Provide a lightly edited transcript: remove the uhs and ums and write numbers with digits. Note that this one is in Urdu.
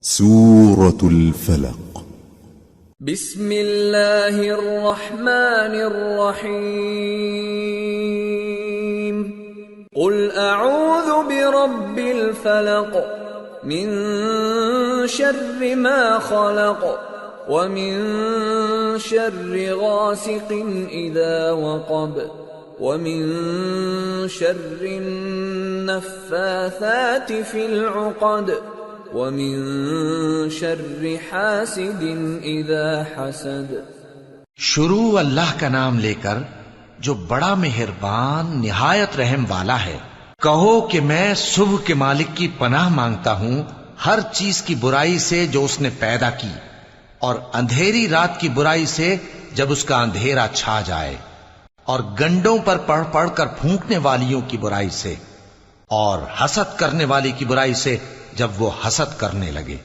سورة الفلق. بسم الله الرحمن الرحيم. قل أعوذ برب الفلق من شر ما خلق ومن شر غاسق إذا وقب ومن شر النفاثات في العقد ومن شر حاسد اذا حسد. شروع اللہ کا نام لے کر جو بڑا مہربان نہایت رحم والا ہے. کہو کہ میں صبح کے مالک کی پناہ مانگتا ہوں ہر چیز کی برائی سے جو اس نے پیدا کی، اور اندھیری رات کی برائی سے جب اس کا اندھیرا چھا جائے، اور گنڈوں پر پڑھ پڑھ کر پھونکنے والیوں کی برائی سے، اور حسد کرنے والی کی برائی سے جب وہ حسد کرنے لگے.